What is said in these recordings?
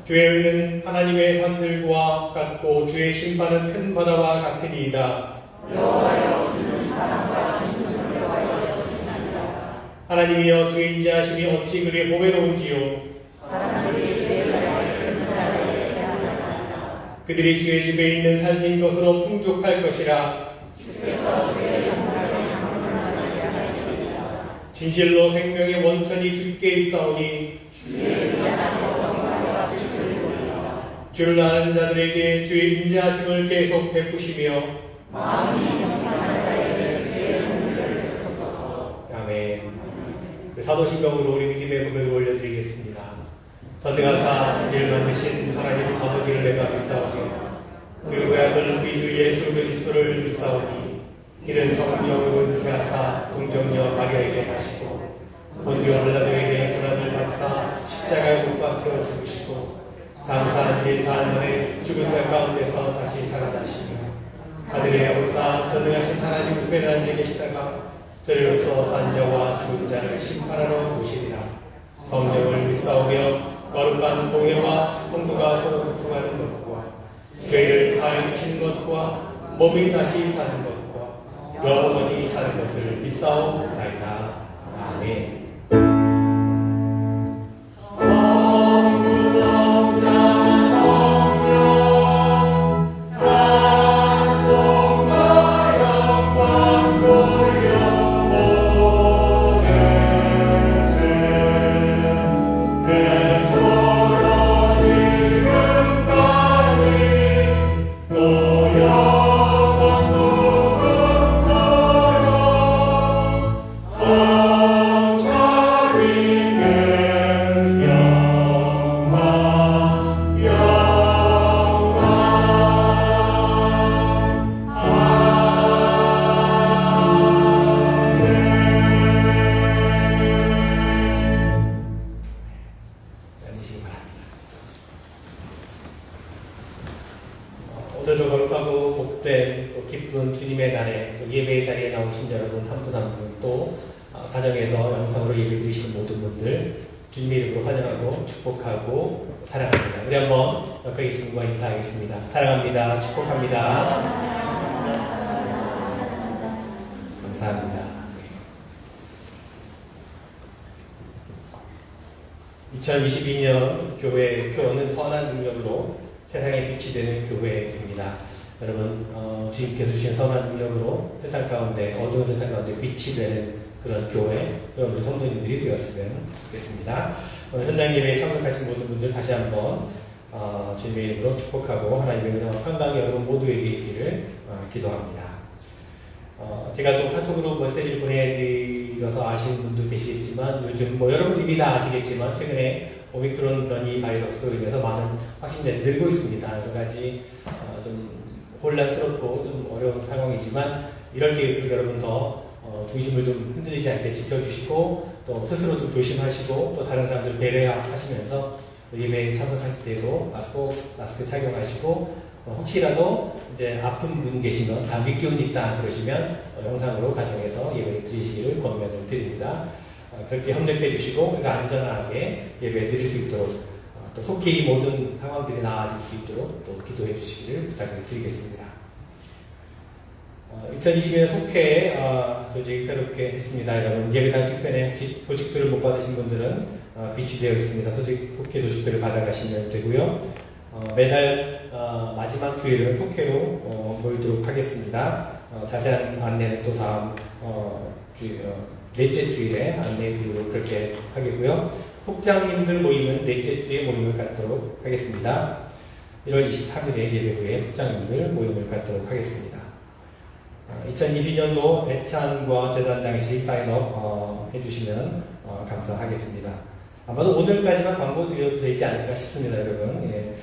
주의 의는 하나님의 산들과 같고 주의 심판은 큰 바다와 같으니이다. 하나님이여 주의 인자하심이 어찌 그리 보배로운지요. 그들이 주의 집에 있는 살진 것으로 풍족할 것이라. 진실로 생명의 원천이 주께 있사오니 주를 아는 자들에게 주의 인자하심을 계속 베푸시며 아멘. 사도신경으로 우리 믿음의 고백을 올려드리겠습니다. 전능하사 천지를 만드신 하나님 아버지를 내가 믿사오니 그 외아들 우리 주 예수 그리스도를 믿사오니 이는 성령으로 잉태하사 동정녀 마리아에게 하시고 본디오 빌라도에게 고난을 받사 십자가에 못 박혀 죽으시고 장사한 지 4일 만에 죽은 자 가운데서 다시 살아나시며 하늘에 오사 전능하신 하나님 우편에 앉아 계시다가 저리로서 산자와 죽은 자를 심판하러 오시리라. 성령을 믿사오며 거룩한 공회와 성도가 서로 교통하는 것과 죄를 사해 주시는 것과 몸이 다시 사는 것과 영원히 사는 것을 믿사옵나이다. 아멘. 오늘도 거룩하고 복된 또 기쁜 주님의 날에 또 예배의 자리에 나오신 여러분 한 분 한 분 또 가정에서 영상으로 예배 드리시는 모든 분들 주님의 이름으로 환영하고 축복하고 사랑합니다. 우리 한번 옆에 계신 분과 인사하겠습니다. 사랑합니다. 축복합니다. 감사합니다. 2022년 교회의 표어는 선한 능력으로 세상에 빛이 되는 교회입니다. 여러분 주님께서 주신 선한 능력으로 세상 가운데 어두운 세상 가운데 빛이 되는 그런 교회 여러분 성도님들이 되었으면 좋겠습니다. 오늘 현장 예배에 참석하신 모든 분들 다시 한번 주님의 이름으로 축복하고 하나님의 은혜와 평강이 여러분 모두에게 있기를 기도합니다. 제가 또 카톡으로 메시지를 보내드려서 아시는 분도 계시겠지만 요즘 여러분 이미 다 아시겠지만 최근에 오미크론 변이 바이러스로 인해서 많은 확진자들이 늘고 있습니다. 여러 가지 좀 혼란스럽고 좀 어려운 상황이지만 이럴 때일수록 여러분 더 중심을 좀 흔들리지 않게 지켜주시고 또 스스로 좀 조심하시고 또 다른 사람들 배려하시면서 예배에 참석하실 때도 마스크 착용하시고 혹시라도 이제 아픈 분 계시면 감기 기운 있다 그러시면 영상으로 가정에서 예배를 드리시기를 권면을 드립니다. 그렇게 협력해 주시고 우리가 안전하게 예배 드릴 수 있도록 또 속히 이 모든 상황들이 나아질 수 있도록 또 기도해 주시기를 부탁을 드리겠습니다. 2020년 속회 조직 새롭게 했습니다. 여러분 예배당 뒤편에 조직표를 못 받으신 분들은 비치되어 있습니다. 속회 조직표를 받아가시면 되고요. 매달 마지막 주일은 속회로 모이도록 하겠습니다. 자세한 안내는 또 다음 넷째 주일에 안내해 드리도록 그렇게 하겠고요. 속장님들 모임은 넷째 주에 모임을 갖도록 하겠습니다. 1월 23일에 예배 후에 속장님들 모임을 갖도록 하겠습니다. 2022년도 애찬과 재단 장식 사인업 해주시면 감사하겠습니다. 아마도 오늘까지만 광고 드려도 되지 않을까 싶습니다. 여러분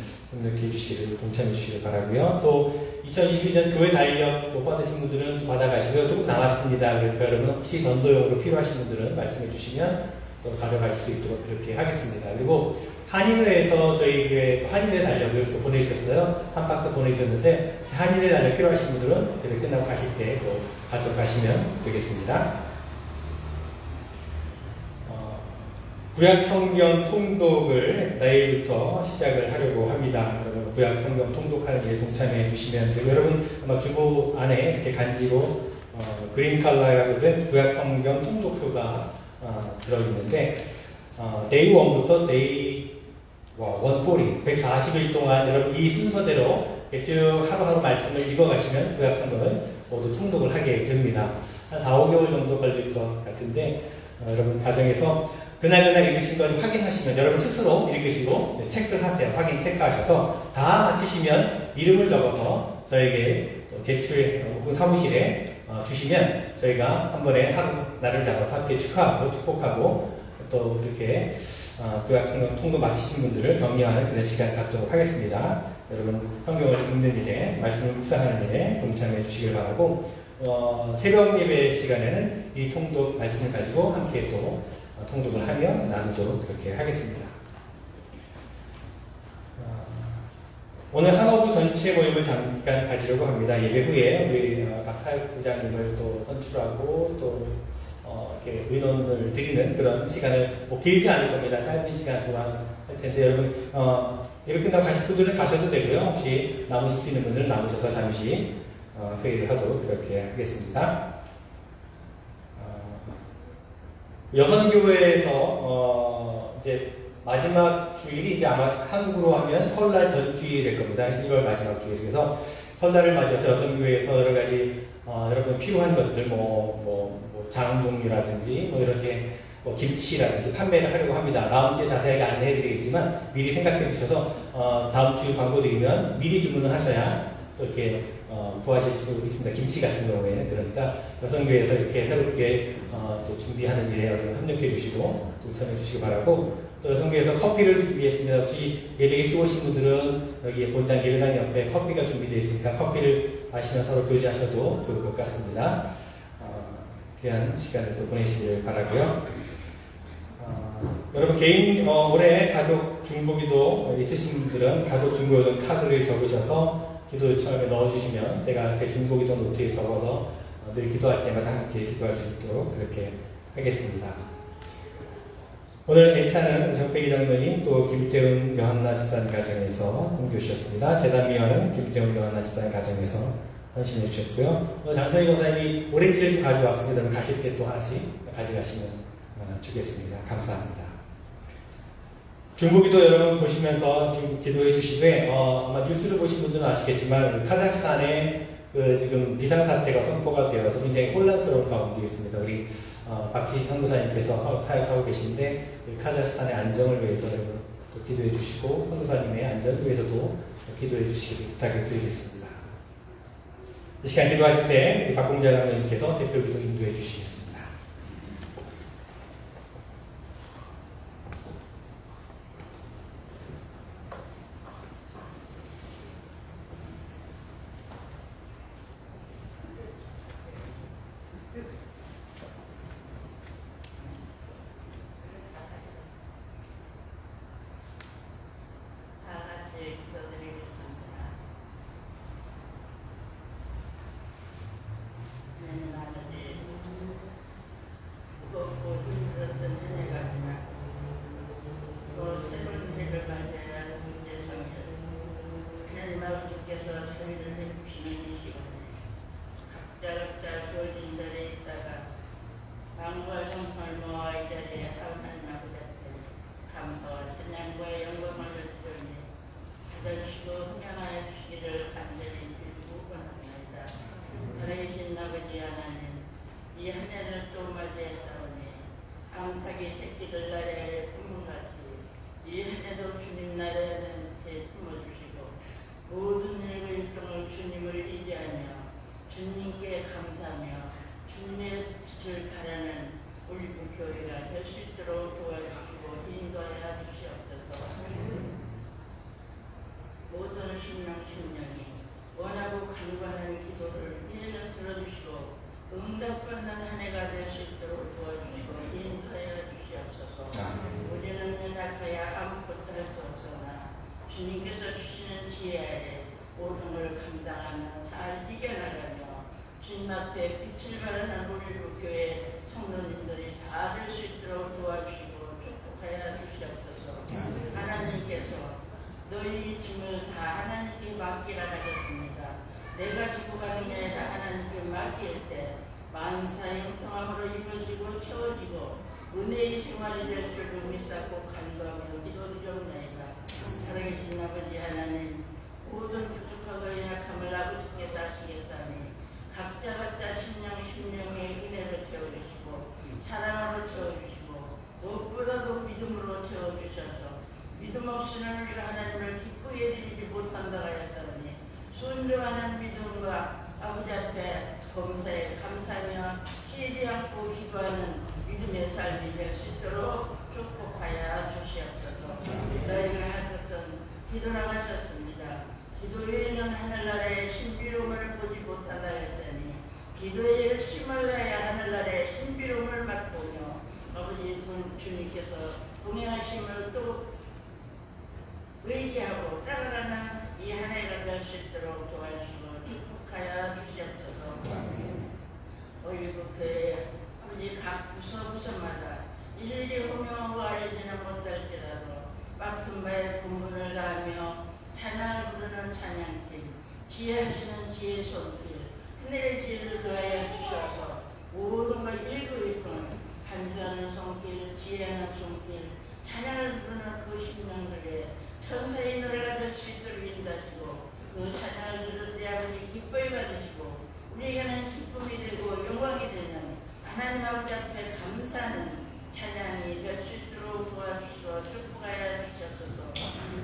이렇게 해주시기를 동참해 주시길 바라고요. 또 2022년 교회 달력 못 받으신 분들은 또 받아가시고요. 조금 남았습니다. 그러니까 여러분 혹시 전도용으로 필요하신 분들은 말씀해 주시면 또 가져갈 수 있도록 그렇게 하겠습니다. 그리고 한인회에서 저희 교회 한인회 달력을 또 보내주셨어요. 한 박스 보내주셨는데 한인회 달력 필요하신 분들은 예배 끝나고 가실 때 또 가져가시면 되겠습니다. 구약 성경 통독을 내일부터 시작을 하려고 합니다. 여러분 구약 성경 통독하는 일에 동참해 주시면 되고, 여러분 아마 주보 안에 이렇게 간지로 그린 컬러가 된 구약 성경 통독표가 들어있는데, 데이 1부터 데이 140, 140일 동안 여러분 이 순서대로 쭉 하루하루 말씀을 읽어가시면 구약 성경을 모두 통독을 하게 됩니다. 한 4, 5개월 정도 걸릴 것 같은데, 여러분 가정에서 그날 읽으신 걸 확인하시면 여러분 스스로 읽으시고 체크를 하세요. 확인 체크하셔서 다 마치시면 이름을 적어서 저에게 제출 혹은 사무실에 주시면 저희가 한 번에 하루 날을 잡아서 함께 축하하고 축복하고 또 이렇게 구약 성경 통도 마치신 분들을 격려하는 그런 시간을 갖도록 하겠습니다. 여러분 성경을 읽는 일에, 말씀을 묵상하는 일에 동참해 주시길 바라고, 새벽 예배 시간에는 이 통독 말씀을 가지고 함께 또 통독을 하며 나누도록 그렇게 하겠습니다. 오늘 한어부 전체 모임을 잠깐 가지려고 합니다. 예배 후에 우리 각 사역부장님을 또 선출하고 또 이렇게 의논을 드리는 그런 시간을 길지 않을 겁니다. 짧은 시간 동안 할 텐데, 여러분 예배 끝나고 가실 분들은 가셔도 되고요. 혹시 남으실 수 있는 분들은 남으셔서 잠시 회의를 하도록 그렇게 하겠습니다. 여선교회에서 이제 마지막 주일이 이제 아마 한국으로 하면 설날 전주일일 겁니다. 1월 마지막 주일. 그래서 설날을 맞이해서 여선교회에서 여러 가지 여러분 필요한 것들, 장 종류라든지 이렇게 김치라든지 판매를 하려고 합니다. 다음 주에 자세하게 안내해드리겠지만 미리 생각해 주셔서 다음 주 광고 드리면 미리 주문을 하셔야 또 이렇게 구하실 수 있습니다. 김치 같은 경우에는. 그러니까 여성교회에서 이렇게 새롭게 또 준비하는 일에 여러분 협력해 주시고 동참해 주시기 바라고, 또 여성교회에서 커피를 준비했습니다. 혹시 예배 일찍 오신 분들은 여기 본당 예배당 옆에 커피가 준비되어 있으니까 커피를 마시며 서로 교제하셔도 좋을 것 같습니다. 귀한 시간을 또 보내시길 바라고요. 여러분 개인 올해 가족 중보기도 있으신 분들은 가족 중보기도 카드를 적으셔서 기도 요청에 넣어주시면 제가 제 중보기도 노트에 적어서 늘 기도할 때마다 함께 기도할 수 있도록 그렇게 하겠습니다. 오늘 애차는 정백이 장로님 또 김태훈 요한나 집사님 가정에서 선교 주셨습니다. 재단미화는 김태훈 요한나 집사님 가정에서 헌신해 주셨고요. 장선희 권사님이 오렌지를 좀 가져왔습니다. 가실 때 또 하나씩 가져가시면 좋겠습니다. 감사합니다. 중보기도 여러분 보시면서 좀 기도해 주시되, 아마 뉴스를 보신 분들은 아시겠지만 카자흐스탄에 지금 비상사태가 선포가 되어서 굉장히 혼란스러운 가운데 있습니다. 우리 박지희 선교사님께서 사역하고 계신데 카자흐스탄의 안정을 위해서 여러분 또 기도해 주시고 선교사님의 안전을 위해서도 기도해 주시길 부탁을 드리겠습니다. 이 시간 기도하실 때 박공자 장로님께서 대표기도 인도해 주시겠습니다. 주님께서 주시는 지혜 아래 모든 걸 감당하며 잘 이겨나가며 주님 앞에 빛을 발하는 우리 교회 성도님들이 다 될 수 있도록 도와주시고 축복하여 너희 짐을 다 하나님께 맡기라 하셨습니다. 내가 지고 가는 게 아니라 하나님께 맡길 때 만사 형통함으로 이루어지고 채워지고 은혜의 생활이 될 줄을 믿사고 간구하며 기도드리옵나이다. 살아계신 아버지 하나님, 모든 부족하고 연약함을 아버지께서 아시겠사니 각자 심령의 은혜로 채워주시고 사랑으로 채워주시고 무엇보다도 믿음으로 채워주셔서 믿음 없이는 우리가 하나님을 기쁘게 드리지 못한다 하였사니 순종하는 믿음과 아버지 앞에 범사에 감사하며 쉬지 않고 기도하는 믿음의 삶이 될 수 있도록 축복하여 주시옵소서. 너희가 할 것은 기도라 하셨습니다. 기도 외에는 하늘나라의 신비로움을 보지 못한다 했더니 기도에 열심을 다해 하늘나라의 신비로움을 맛보며 아버지 주님께서 동행하심을 또 의지하고 따라가는 이 한 해가 될 수 있도록 도와주시고 축복하여 주시옵소서. 어이구교회 아버지 각 부서마다 일일이 호명하고 알리지는 못할지라도 맡은 바의 본분을 다하며 찬양을 부르는 찬양팀, 지혜하시는 지혜 손길, 하늘의 지혜를 더하여 주셔서 모든 걸 일거일걸 간주하는 손길, 지혜하는 손길, 찬양을 부르는 그 심령들의 천사의 노래가 될 수 있도록 인도하시고 그 찬양을 들을 때 아버지 기뻐해 받으시고 우리에게는 기쁨이 되고 영광이 되는 하나님 아버지 앞에 감사하는 찬양이 될 수 있도록 도와주시고 축복하여 주셔서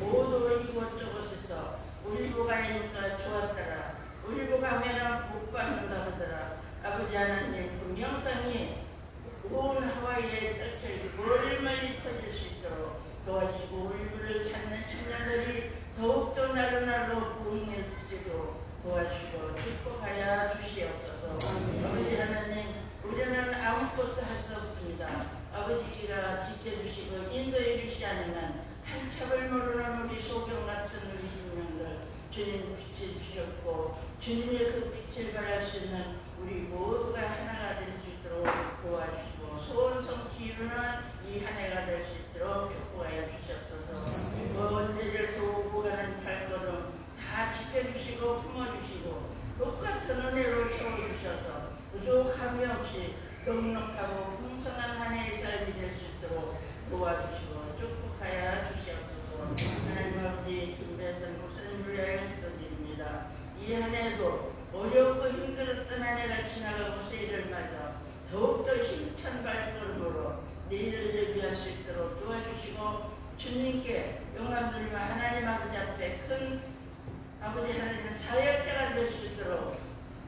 모두 이곳저곳에서 울리고 가니까 좋았더라, 울리고 가면은 복 받는다 하더라. 아버지 하나님 그 명상이 온 하와이에 펼쳐지고 멀리 퍼질 수 있도록 도와주시고 울리를 찾는 신령들이 더욱더 나루나루 부흥해 주시고 도와주시고 축복하여 주시옵소서. 아버지 하나님, 우리는 아무것도 할 수 없습니다. 아버지께가 지켜주시고 인도해 주시지 않으면 한참을 모르는 우리 소경 같은 우리 인명들 주님 빛을 주셨고 주님의 그 빛을 발할 수 있는 우리 모두가 하나가 될 수 있도록 도와주시고 소원성취 이루는 이 한 해가 될 수 있도록 축복하여 주시옵소서. 먼 데에서 오고 가는 발걸음 다 지켜주시고 품어주시고 똑같은 은혜로 채워주셔서 부족함이 없이 넉넉하고 풍성한 한 해의 삶이 될 수 있도록 도와주시고 축복하여 주시옵소서. 하나님 아버지 김배선 목사님을 위하여 기도드립니다. 이 한 해도 어렵고 힘들었던 한 해가 지나가고 새해를 맞아 더욱더 힘찬 발걸음으로 내일을 대비할 수 있도록 도와주시고 주님께 영광 돌리며 하나님 아버지 앞에 큰 아버지 하나님은 사역자가 될 수 있도록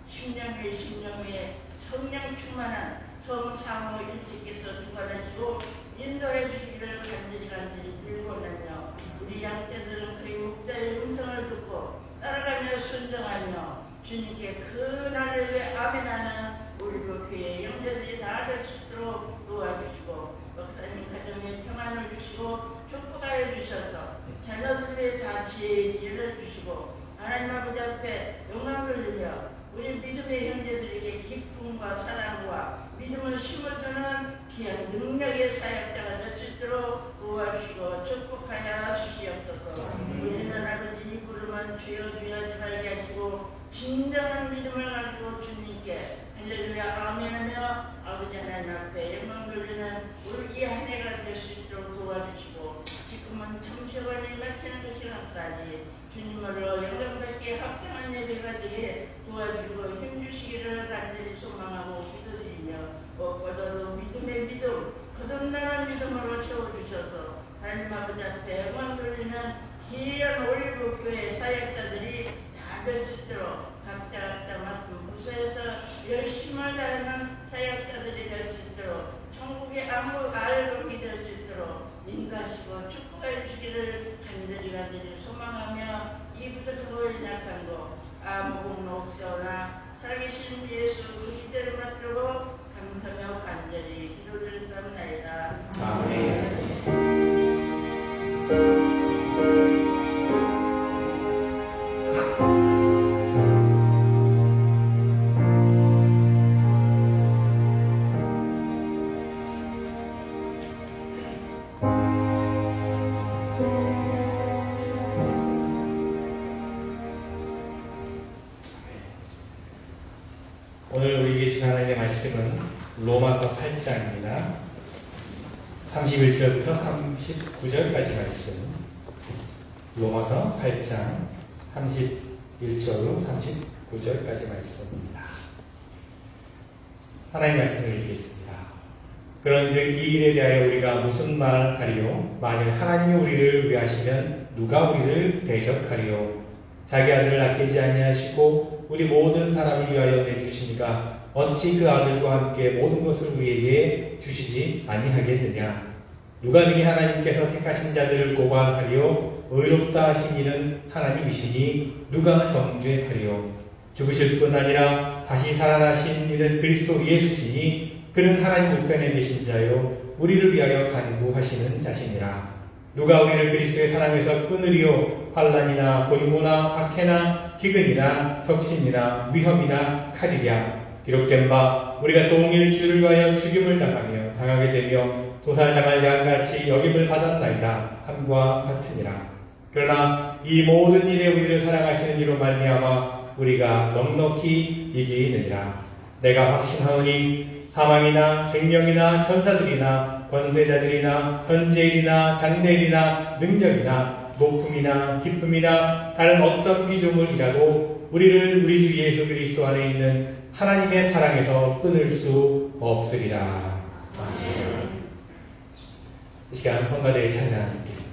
심령의 성령 충만한 성사모 일찍께서 주관하시고 인도해 주시기를 간절히 빌고나며 우리 양떼들은 그의 목자의 음성을 듣고 따라가며 순종하며 주님께 큰 하늘에 아멘하는 우리 교회의 형제들이 다 될 수 있도록 도와주시고 목사님 가정에 평안을 주시고 축복하여 주셔서 자녀들의 다 지혜를 주시고 하나님 아버지 앞에 영광을 돌리며 우리 믿음의 형제들에게 기쁨과 사랑과 믿음을 심어주는 귀한 능력의 사역자가 될 수 있도록 도와주시고 축복하여 주시옵소서. 우리는 아버지 이 부름은 주여 주여 하지 말게 하시고 진정한 믿음을 가지고 주님께 할렐루야 아멘하며 아버지 하나님 앞에 영광 돌리는 우리 이 한 해가 될 수 있도록 도와주시고 지금은 청소관을 마치는 그 시간까지 주님으로 영광받기에 합당한 예배가 되게 도와주고 힘주시기를 간절히 소망하고 기도드리며 무엇보다도 믿음의 믿음 거듭나는 믿음으로 채워주셔서 하나님 아버지 앞에 영광 돌리는 귀한 올리브 교회 사역자들이 다 될 수 있도록 각자 맡은 부서에서 열심을 다하는 사역자들이 될 수 있도록 천국의 알곡이 될 수 있도록 인도하시고 축복해 주시기를 간절히 소망하며 이 부족하고 연약한 거 아무 공로 없사오나 살아계신 예수 그 기대를 받들고 감사하며 간절히 기도드렸사옵나이다. 아멘. 오늘 우리에게 주신 하나님의 말씀은 로마서 8장입니다. 31절부터 39절까지 말씀. 로마서 8장 31절로 39절까지 말씀입니다. 하나님의 말씀을 읽겠습니다. 그런즉 이 일에 대하여 우리가 무슨 말하리요? 만일 하나님이 우리를 위하시면 누가 우리를 대적하리요? 자기 아들을 아끼지 아니하시고 우리 모든 사람을 위하여 내주시니까 어찌 그 아들과 함께 모든 것을 우리에게 주시지 아니하겠느냐? 누가 능히 하나님께서 택하신 자들을 고발하리요? 의롭다 하신 이는 하나님이시니 누가 정죄하리요? 죽으실 뿐 아니라 다시 살아나신 이는 그리스도 예수시니 그는 하나님 우편에 계신 자요 우리를 위하여 간구하시는 자시니라. 누가 우리를 그리스도의 사랑에서 끊으리요? 환난이나 곤고나 박해나 기근이나 적신이나 위험이나 칼이랴. 기록된 바 우리가 종일 주를 위하여 죽임을 당하며 당하게 되며 도살당할 양같이 여김을 받았나이다 함과 같으니라. 그러나 이 모든 일에 우리를 사랑하시는 이로 말미암아 우리가 넉넉히 이기느니라. 내가 확신하오니 사망이나 생명이나 천사들이나 권세자들이나 현재일이나 장래일이나 능력이나 높음이나 기쁨이나 다른 어떤 피조물이라도 우리를 우리 주 예수 그리스도 안에 있는 하나님의 사랑에서 끊을 수 없으리라. 아멘. 이 시간 성가대의 찬양 읽겠습니다.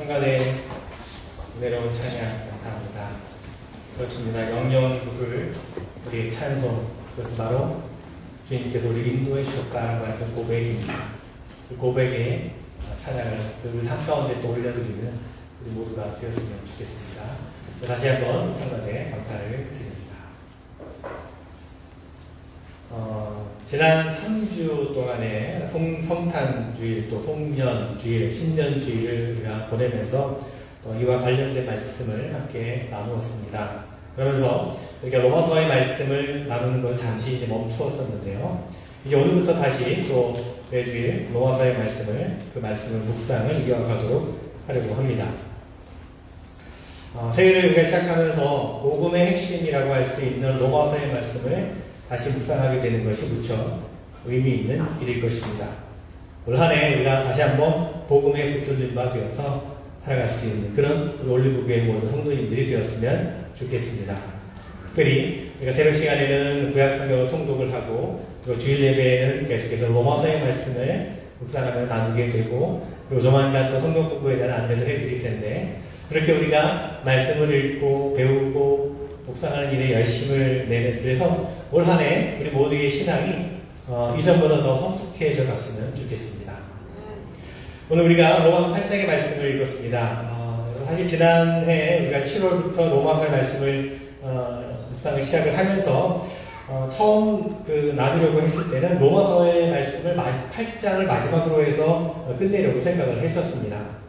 성가대 은혜로운 찬양 감사합니다. 그렇습니다. 영영 부를 우리 찬송, 그것은 바로 주님께서 우리 인도해 주셨다라고 하는 그 고백입니다. 그 고백에 찬양을 늘 삶 가운데 또 올려드리는 우리 모두가 되었으면 좋겠습니다. 다시 한번 성가대 감사를 드립니다. 지난 3주 동안에 성탄주일, 또 송년주일, 신년주일을 우리가 보내면서 또 이와 관련된 말씀을 함께 나누었습니다. 그러면서 우리가 로마서의 말씀을 나누는 것을 잠시 이제 멈추었었는데요. 이제 오늘부터 다시 또 매주일 로마서의 그 말씀을 묵상을 이어가도록 하려고 합니다. 새해를 우리가 시작하면서 복음의 핵심이라고 할 수 있는 로마서의 말씀을 다시 묵상하게 되는 것이 무척 의미 있는 일일 것입니다. 올 한 해 우리가 다시 한번 복음에 붙들린 바 되어서 살아갈 수 있는 그런 우리 올리브교회 모든 성도님들이 되었으면 좋겠습니다. 특별히 우리가 새벽 시간에는 구약성경을 통독을 하고 그리고 주일 예배에는 계속해서 로마서의 말씀을 묵상하며 나누게 되고 그리고 조만간 또 성경 공부에 대한 안내도 해드릴 텐데 그렇게 우리가 말씀을 읽고 배우고 묵상하는 일에 열심을 내는 그래서 올 한 해 우리 모두의 신앙이 이전보다 더 성숙해져 갔으면 좋겠습니다. 오늘 우리가 로마서 8장의 말씀을 읽었습니다. 사실 지난해 우리가 7월부터 로마서의 말씀을 묵상을 시작을 하면서 처음 나누려고 했을 때는 로마서의 말씀을 8장을 마지막으로 해서 끝내려고 생각을 했었습니다.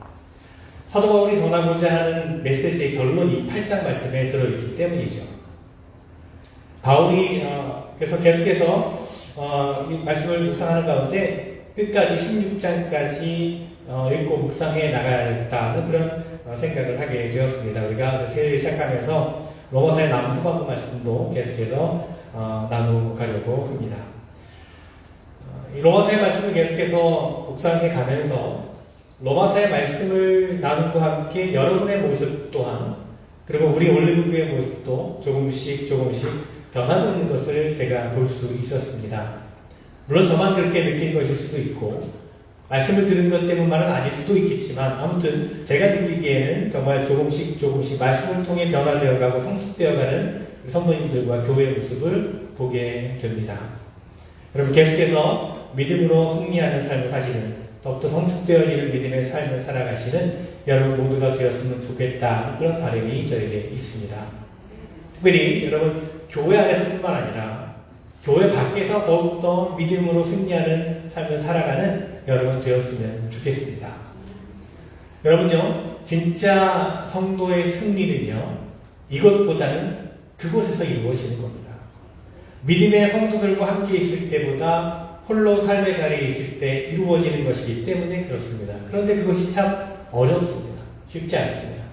사도 바울이 전하고자 하는 메시지의 결론이 8장 말씀에 들어있기 때문이죠. 바울이 그래서 계속해서 이 말씀을 묵상하는 가운데 끝까지 16장까지 읽고 묵상해 나가야겠다는 그런 생각을 하게 되었습니다. 우리가 새해를 시작하면서 로마서의 남 후반부 말씀도 계속해서 나누가려고 합니다. 이 로마서의 말씀을 계속해서 묵상해 가면서 로마서의 말씀을 나눔과 함께 여러분의 모습 또한 그리고 우리 올리브교의 모습도 조금씩 변하고 있는 것을 제가 볼 수 있었습니다. 물론 저만 그렇게 느낀 것일 수도 있고 말씀을 들은 것 때문만은 아닐 수도 있겠지만 아무튼 제가 느끼기에는 정말 조금씩 말씀을 통해 변화되어가고 성숙되어가는 성도님들과 교회의 모습을 보게 됩니다. 여러분 계속해서 믿음으로 승리하는 삶을 사시는 더욱더 성숙되어지는 믿음의 삶을 살아가시는 여러분 모두가 되었으면 좋겠다 그런 바람이 저에게 있습니다. 특별히 여러분 교회 안에서뿐만 아니라 교회 밖에서 더욱더 믿음으로 승리하는 삶을 살아가는 여러분 되었으면 좋겠습니다. 여러분요 진짜 성도의 승리는요 이것보다는 그곳에서 이루어지는 겁니다. 믿음의 성도들과 함께 있을 때보다 홀로 삶의 자리에 있을 때 이루어지는 것이기 때문에 그렇습니다. 그런데 그것이 참 어렵습니다. 쉽지 않습니다.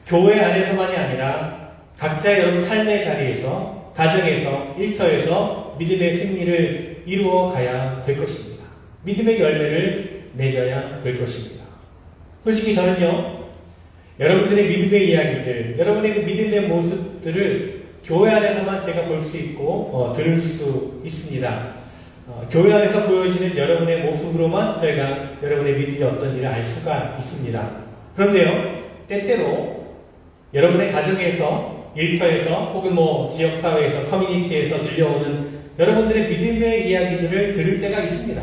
교회 안에서만이 아니라 각자의 여러분 삶의 자리에서 가정에서 일터에서 믿음의 승리를 이루어 가야 될 것입니다. 믿음의 열매를 맺어야 될 것입니다. 솔직히 저는요 여러분들의 믿음의 이야기들 여러분의 믿음의 모습들을 교회 안에서만 제가 볼 수 있고 들을 수 있습니다. 교회 안에서 보여지는 여러분의 모습으로만 저희가 여러분의 믿음이 어떤지를 알 수가 있습니다. 그런데요, 때때로 여러분의 가정에서, 일터에서, 혹은 지역사회에서, 커뮤니티에서 들려오는 여러분들의 믿음의 이야기들을 들을 때가 있습니다.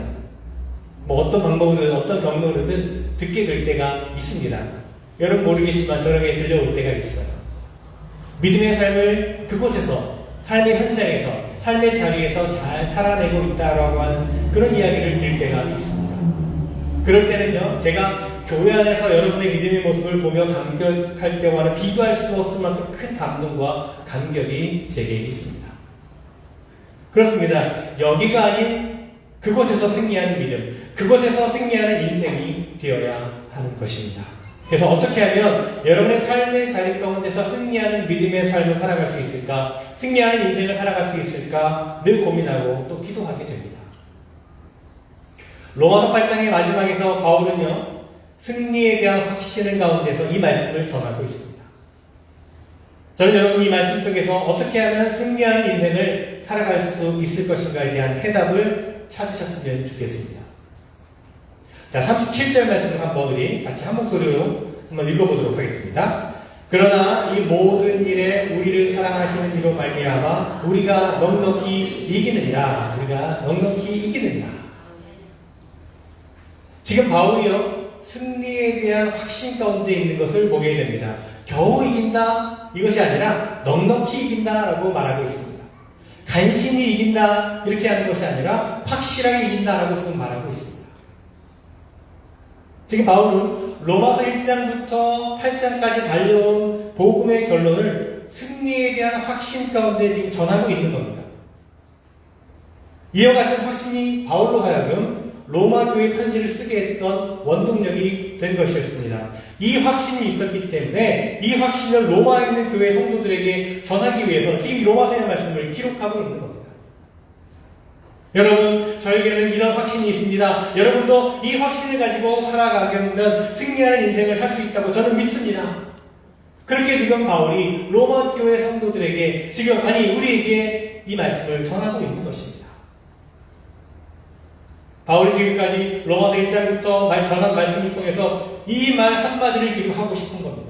어떤 방법으로든, 어떤 경로로든 듣게 될 때가 있습니다. 여러분 모르겠지만 저에게 들려올 때가 있어요. 믿음의 삶을 그곳에서, 삶의 현장에서, 삶의 자리에서 잘 살아내고 있다라고 하는 그런 이야기를 들을 때가 있습니다. 그럴 때는요, 제가 교회 안에서 여러분의 믿음의 모습을 보며 감격할 때와는 비교할 수 없을 만큼 큰 감동과 감격이 제게 있습니다. 그렇습니다. 여기가 아닌 그곳에서 승리하는 믿음, 그곳에서 승리하는 인생이 되어야 하는 것입니다. 그래서 어떻게 하면 여러분의 삶의 자리 가운데서 승리하는 믿음의 삶을 살아갈 수 있을까? 승리하는 인생을 살아갈 수 있을까? 늘 고민하고 또 기도하게 됩니다. 로마서 8장의 마지막에서 바울은요, 승리에 대한 확신을 가운데서 이 말씀을 전하고 있습니다. 저는 여러분 이 말씀 속에서 어떻게 하면 승리하는 인생을 살아갈 수 있을 것인가에 대한 해답을 찾으셨으면 좋겠습니다. 자, 37절 말씀을 한번 우리 같이 한 목소리로 한번 읽어보도록 하겠습니다. 그러나 이 모든 일에 우리를 사랑하시는 이로 말미암아 우리가 넉넉히 이기느니라. 우리가 넉넉히 이기느니라. 지금 바울이요, 승리에 대한 확신 가운데 있는 것을 보게 됩니다. 겨우 이긴다 이것이 아니라 넉넉히 이긴다라고 말하고 있습니다. 간신히 이긴다 이렇게 하는 것이 아니라 확실하게 이긴다라고 지금 말하고 있습니다. 지금 바울은 로마서 1장부터 8장까지 달려온 복음의 결론을 승리에 대한 확신 가운데 지금 전하고 있는 겁니다. 이와 같은 확신이 바울로 하여금 로마 교회 편지를 쓰게 했던 원동력이 된 것이었습니다. 이 확신이 있었기 때문에 이 확신을 로마에 있는 교회 성도들에게 전하기 위해서 지금 로마서의 말씀을 기록하고 있는 겁니다. 여러분, 저에게는 이런 확신이 있습니다. 여러분도 이 확신을 가지고 살아가게 되면 승리하는 인생을 살 수 있다고 저는 믿습니다. 그렇게 지금 바울이 로마 교회 성도들에게 우리에게 이 말씀을 전하고 있는 것입니다. 바울이 지금까지 로마서 1장부터 전한 말씀을 통해서 이 말 한마디를 지금 하고 싶은 겁니다.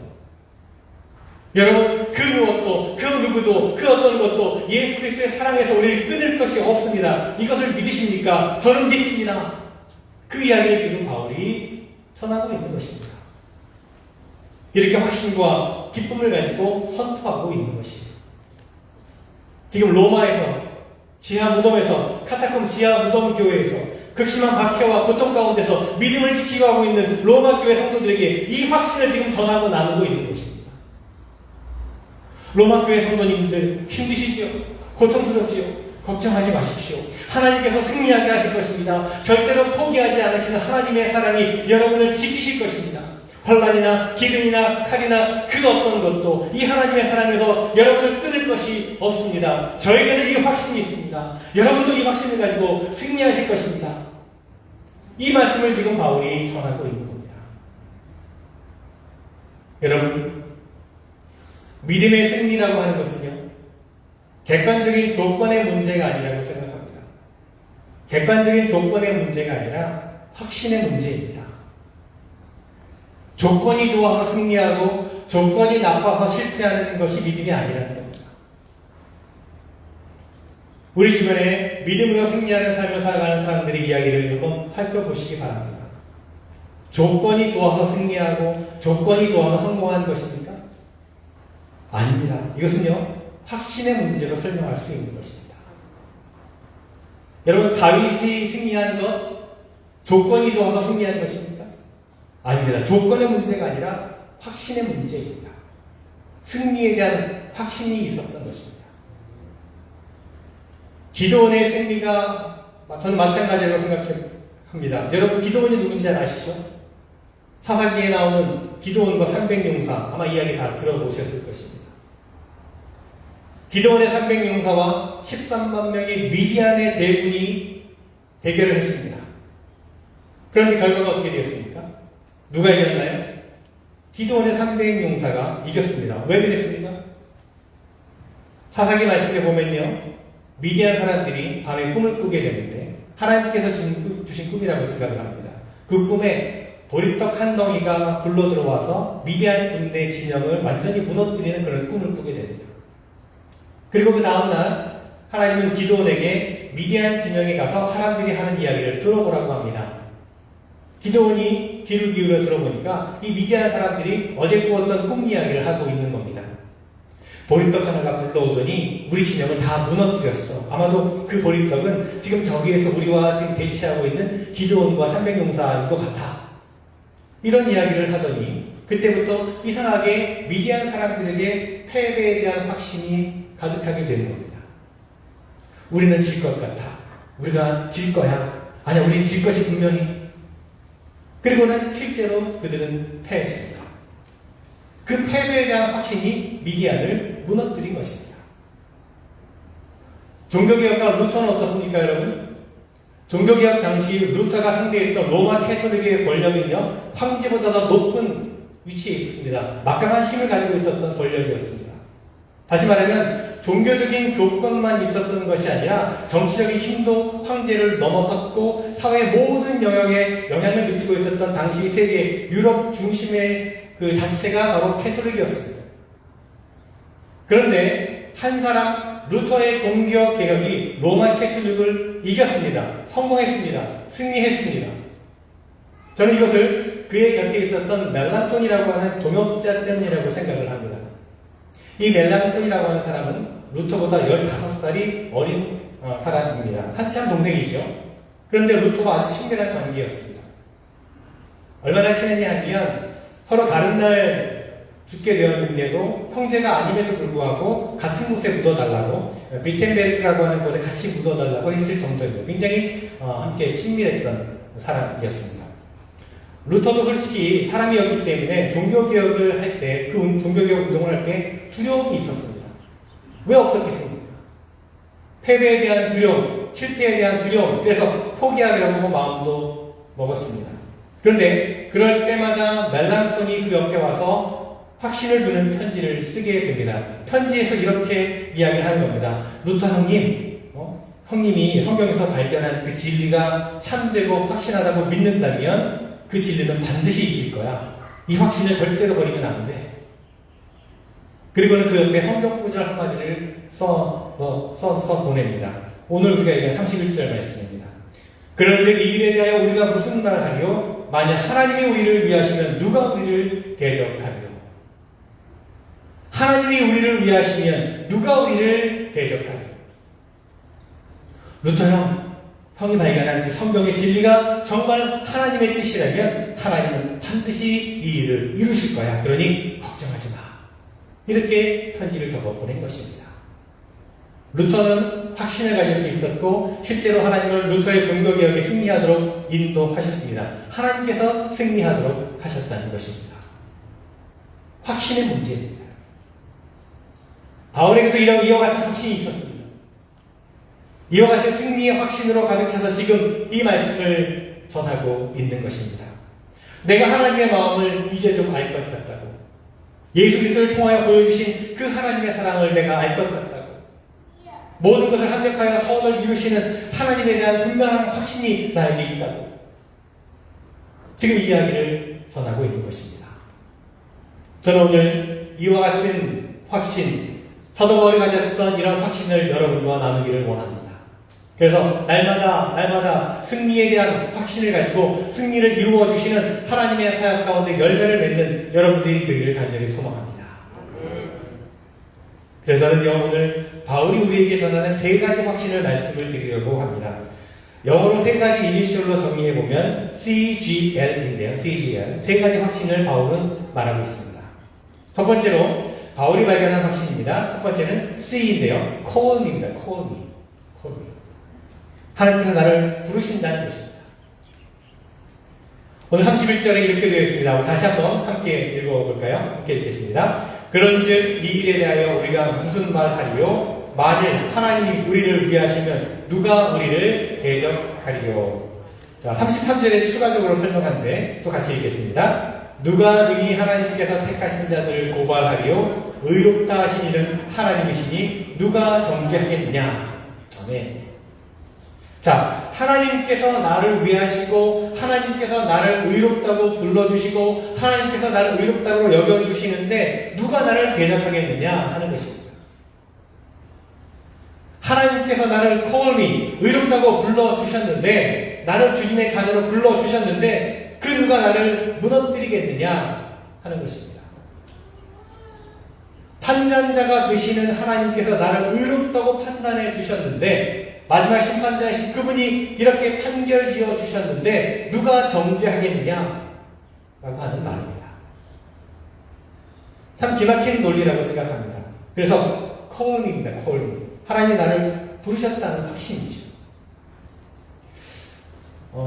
여러분, 그 무엇도, 그 누구도, 그 어떤 것도 예수 그리스도의 사랑에서 우리를 끊을 것이 없습니다. 이것을 믿으십니까? 저는 믿습니다. 그 이야기를 지금 바울이 전하고 있는 것입니다. 이렇게 확신과 기쁨을 가지고 선포하고 있는 것입니다. 지금 로마에서, 지하 무덤에서, 카타콤 지하 무덤 교회에서 극심한 박해와 고통 가운데서 믿음을 지키고 하고 있는 로마 교회 성도들에게 이 확신을 지금 전하고 나누고 있는 것입니다. 로마 교회 성도님들 힘드시지요? 고통스럽지요? 걱정하지 마십시오. 하나님께서 승리하게 하실 것입니다. 절대로 포기하지 않으시는 하나님의 사랑이 여러분을 지키실 것입니다. 혼란이나 기근이나 칼이나 그 어떤 것도 이 하나님의 사랑에서 여러분을 끊을 것이 없습니다. 저에게는 이 확신이 있습니다. 여러분도 이 확신을 가지고 승리하실 것입니다. 이 말씀을 지금 바울이 전하고 있는 겁니다. 여러분, 믿음의 승리라고 하는 것은요, 객관적인 조건의 문제가 아니라고 생각합니다. 객관적인 조건의 문제가 아니라 확신의 문제입니다. 조건이 좋아서 승리하고 조건이 나빠서 실패하는 것이 믿음이 아니라는 겁니다. 우리 주변에 믿음으로 승리하는 삶을 살아가는 사람들의 이야기를 한번 살펴보시기 바랍니다. 조건이 좋아서 승리하고 조건이 좋아서 성공하는 것입니까? 아닙니다. 이것은요, 확신의 문제로 설명할 수 있는 것입니다. 여러분, 다윗이 승리한 것, 조건이 좋아서 승리한 것입니까? 아닙니다. 조건의 문제가 아니라 확신의 문제입니다. 승리에 대한 확신이 있었던 것입니다. 기드온의 승리가 저는 마찬가지라고 생각합니다. 여러분, 기드온이 누군지 잘 아시죠? 사사기에 나오는 기드온과 300용사, 아마 이야기 다 들어보셨을 것입니다. 기드온의 300용사와 13만 명의 미디안의 대군이 대결을 했습니다. 그런데 결과가 어떻게 되었습니까? 누가 이겼나요? 기드온의 300용사가 이겼습니다. 왜 그랬습니까? 사사기 말씀에 보면요, 미디안 사람들이 밤에 꿈을 꾸게 되는데 하나님께서 주신 꿈이라고 생각을 합니다. 그 꿈에 보리떡 한 덩이가 굴러 들어와서 미디안 군대 진영을 완전히 무너뜨리는 그런 꿈을 꾸게 됩니다. 그리고 그 다음날 하나님은 기드온에게 미디안 진영에 가서 사람들이 하는 이야기를 들어보라고 합니다. 기드온이 귀를 기울여 들어보니까 이 미디안 사람들이 어제 꾸었던 꿈 이야기를 하고 있는 겁니다. 보리떡 하나가 굴러오더니 우리 진영을 다 무너뜨렸어. 아마도 그 보리떡은 지금 저기에서 우리와 지금 대치하고 있는 기드온과 300용사인 것 같아. 이런 이야기를 하더니 그때부터 이상하게 미디안 사람들에게 패배에 대한 확신이 가득하게 되는 겁니다. 우리는 질 것 같아. 우리가 질 거야. 아니야, 우린 질 것이 분명해. 그리고는 실제로 그들은 패했습니다. 그 패배에 대한 확신이 미디안을 무너뜨린 것입니다. 종교개혁가 루터는 어떻습니까, 여러분? 종교개혁 당시 루터가 상대했던 로마 캐톨릭의 권력은요, 황제보다 더 높은 위치에 있습니다. 막강한 힘을 가지고 있었던 권력이었습니다. 다시 말하면 종교적인 교권만 있었던 것이 아니라 정치적인 힘도 황제를 넘어섰고 사회의 모든 영역에 영향을 미치고 있었던 당시 세계 유럽 중심의 그 자체가 바로 캐톨릭이었습니다. 그런데 한 사람 루터의 종교 개혁이 로마 캐톨릭을 이겼습니다. 성공했습니다. 승리했습니다. 저는 이것을 그의 곁에 있었던 멜란톤이라고 하는 동역자 때문이라고 생각을 합니다. 이 멜란톤이라고 하는 사람은 루터보다 15살이 어린 사람입니다. 한참 동생이죠. 그런데 루터와 아주 친밀한 관계였습니다. 얼마나 친했냐 하면 서로 다른 날 죽게 되었는데도 형제가 아님에도 불구하고 같은 곳에 묻어달라고 비텐베르크라고 하는 곳에 같이 묻어달라고 했을 정도입니다. 굉장히 함께 친밀했던 사람이었습니다. 루터도 솔직히 사람이었기 때문에 종교개혁을 할 때, 그 종교개혁 운동을 할 때 두려움이 있었습니다. 왜 없었겠습니까? 패배에 대한 두려움, 실패에 대한 두려움, 그래서 포기하기라고 마음도 먹었습니다. 그런데 그럴 때마다 멜란톤이 그 옆에 와서 확신을 주는 편지를 쓰게 됩니다. 편지에서 이렇게 이야기를 하는 겁니다. 루터 형님, 형님이 성경에서 발견한 그 진리가 참되고 확신하다고 믿는다면 그 진리는 반드시 이길 거야. 이 확신을 절대로 버리면 안 돼. 그리고는 그 옆에 성경 구절 한마디를 써 보냅니다. 오늘 우리가 읽은 31절 말씀입니다. 그런즉 이 일에 대하여 우리가 무슨 말을 하리요? 만약 하나님이 우리를 위하시면 누가 우리를 대적하리요? 하나님이 우리를 위하시면 누가 우리를 대적하리요? 루터 형이 발견한 그 성경의 진리가 정말 하나님의 뜻이라면 하나님은 반드시 이 일을 이루실 거야. 그러니 걱정하지 마. 이렇게 편지를 적어 보낸 것입니다. 루터는 확신을 가질 수 있었고 실제로 하나님은 루터의 종교개혁에 승리하도록 인도하셨습니다. 하나님께서 승리하도록 하셨다는 것입니다. 확신의 문제입니다. 바울에게도 이와 같은 확신이 있었습니다. 이와 같은 승리의 확신으로 가득 차서 지금 이 말씀을 전하고 있는 것입니다. 내가 하나님의 마음을 이제 좀 알 것 같다고. 예수 그리스도를 통하여 보여주신 그 하나님의 사랑을 내가 알 것 같다고. 모든 것을 합력하여 선을 이루시는 하나님에 대한 분명한 확신이 나에게 있다고. 지금 이 이야기를 전하고 있는 것입니다. 저는 오늘 이와 같은 확신, 사도 바울이 가졌던 이런 확신을 여러분과 나누기를 원합니다. 그래서 날마다 승리에 대한 확신을 가지고 승리를 이루어 주시는 하나님의 사역 가운데 열매를 맺는 여러분들이 되기를 간절히 소망합니다. 그래서 저는 오늘 바울이 우리에게 전하는 3가지 확신을 말씀을 드리려고 합니다. 영어로 3가지 이니셜로 정리해보면 CGL인데요. CGL. 3가지 확신을 바울은 말하고 있습니다. 첫 번째로 바울이 발견한 확신입니다. 첫 번째는 C인데요. Call me입니다. Call me. 하나님께서 나를 부르신다는 것입니다. 오늘 31절에 이렇게 되어 있습니다. 다시 한번 함께 읽어볼까요? 함께 읽겠습니다. 그런즉 이 일에 대하여 우리가 무슨 말하리요? 만일 하나님이 우리를 위하시면 누가 우리를 대적하리요? 자, 33절에 추가적으로 설명하는데 또 같이 읽겠습니다. 누가 능히 하나님께서 택하신 자들을 고발하리요? 의롭다 하신 이는 하나님이시니 누가 정죄하겠느냐? 아멘. 자, 하나님께서 나를 위하시고 하나님께서 나를 의롭다고 불러주시고 하나님께서 나를 의롭다고 여겨주시는데 누가 나를 대적하겠느냐 하는 것입니다. 하나님께서 나를 call me, 의롭다고 불러주셨는데 나를 주님의 자녀로 불러주셨는데 그 누가 나를 무너뜨리겠느냐 하는 것입니다. 판단자가 되시는 하나님께서 나를 의롭다고 판단해 주셨는데 마지막 심판자이신 그분이 이렇게 판결 지어 주셨는데 누가 정죄하겠느냐 라고 하는 말입니다. 참 기막힌 논리라고 생각합니다. 그래서 call입니다. call. 하나님이 나를 부르셨다는 확신이죠.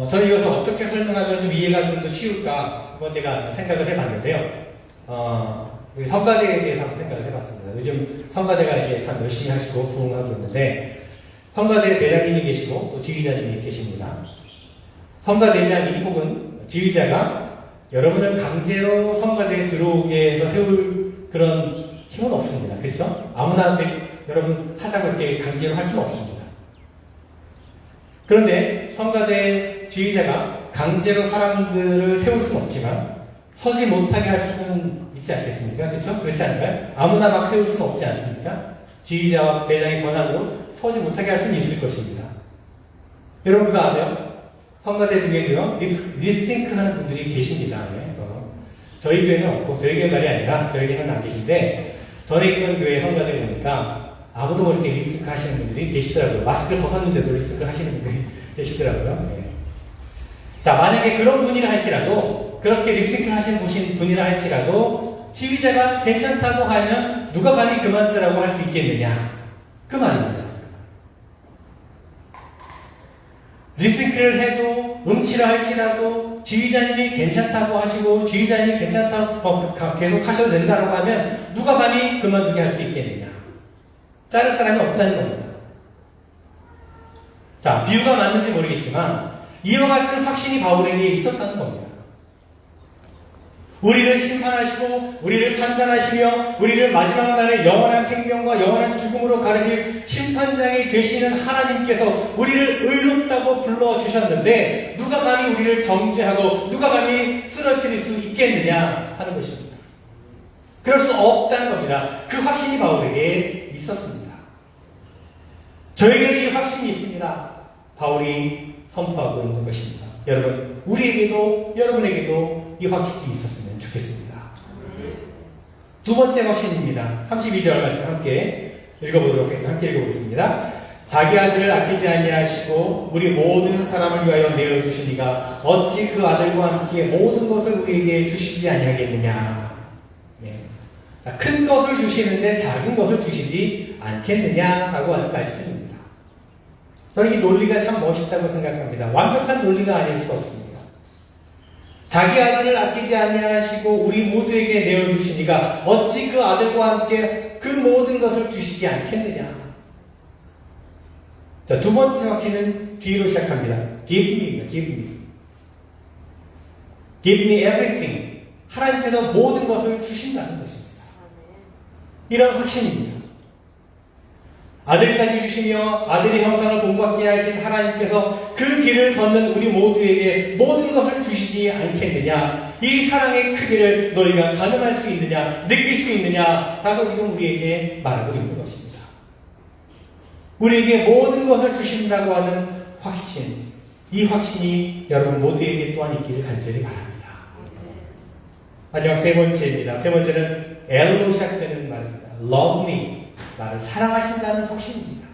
저는 이것을 어떻게 설명하면 좀 이해가 좀 더 쉬울까 한번 제가 생각을 해봤는데요. 우리 성가대에 대해서 한번 생각을 해봤습니다. 요즘 성가대가 이제 참 열심히 하시고 부흥하고 있는데 성가대 대장님이 계시고 또 지휘자님이 계십니다. 성가대장님 혹은 지휘자가 여러분을 강제로 성가대에 들어오게 해서 세울 그런 힘은 없습니다. 그렇죠? 아무나 여러분 하자고 이렇게 강제로 할 수는 없습니다. 그런데 성가대 지휘자가 강제로 사람들을 세울 수는 없지만 서지 못하게 할 수는 있지 않겠습니까? 그렇죠? 그렇지 않나요? 아무나 막 세울 수는 없지 않습니까? 지휘자와 대장의 권한으로 서지 못하게 할 수는 있을 것입니다. 여러분 그거 아세요? 성가대 중에도요 리스팅크 하는 분들이 계십니다. 네, 저희 교회는 없고 저희 교회 말이 아니라 저희 교회는 안 계신데 전에 있던 교회 성가대 보니까 아무도 모르게 리스팅크 하시는 분들이 계시더라고요. 마스크를 벗었는데도 리스팅크 하시는 분들이 계시더라고요. 네. 자, 만약에 그런 분이라 할지라도 그렇게 립싱크를 하신 분이라 할지라도 지휘자가 괜찮다고 하면 누가 감히 그만두라고 할 수 있겠느냐 그 말입니다. 립싱크를 해도 음치를 할지라도 지휘자님이 괜찮다고 하시고 지휘자님이 괜찮다고 계속 하셔도 된다고 하면 누가 감히 그만두게 할 수 있겠느냐 자를 사람이 없다는 겁니다. 자, 비유가 맞는지 모르겠지만 이와 같은 확신이 바울에게 있었다는 겁니다. 우리를 심판하시고 우리를 판단하시며 우리를 마지막 날에 영원한 생명과 영원한 죽음으로 가르칠 심판장이 되시는 하나님께서 우리를 의롭다고 불러주셨는데 누가 감히 우리를 정죄하고 누가 감히 쓰러뜨릴 수 있겠느냐 하는 것입니다. 그럴 수 없다는 겁니다. 그 확신이 바울에게 있었습니다. 저에게는 이 확신이 있습니다. 바울이 선포하고 있는 것입니다. 여러분, 우리에게도 여러분에게도 이 확신이 있었으면 좋겠습니다. 두 번째 확신입니다. 32절 말씀 함께 읽어보도록 하겠습니다. 함께 읽어보겠습니다. 자기 아들을 아끼지 아니하시고 우리 모든 사람을 위하여 내어주시니가 어찌 그 아들과 함께 모든 것을 우리에게 주시지 아니하겠느냐. 네. 자, 큰 것을 주시는데 작은 것을 주시지 않겠느냐라고 하는 말씀입니다. 저는 이 논리가 참 멋있다고 생각합니다. 완벽한 논리가 아닐 수 없습니다. 자기 아들을 아끼지 아니하시고 우리 모두에게 내어주시니가 어찌 그 아들과 함께 그 모든 것을 주시지 않겠느냐. 자, 두 번째 확신은 뒤로 시작합니다. Give me입니다. Give me. Give me everything. 하나님께서 모든 것을 주신다는 것입니다. 이런 확신입니다. 아들까지 주시며 아들의 형상을 본받게 하신 하나님께서 그 길을 걷는 우리 모두에게 모든 것을 주시지 않겠느냐. 이 사랑의 크기를 너희가 가늠할 수 있느냐, 느낄 수 있느냐 라고 지금 우리에게 말하고 있는 것입니다. 우리에게 모든 것을 주신다고 하는 확신, 이 확신이 여러분 모두에게 또한 있기를 간절히 바랍니다. 마지막 세 번째입니다. 세 번째는 L로 시작되는 말입니다. Love me. 나를 사랑하신다는 확신입니다.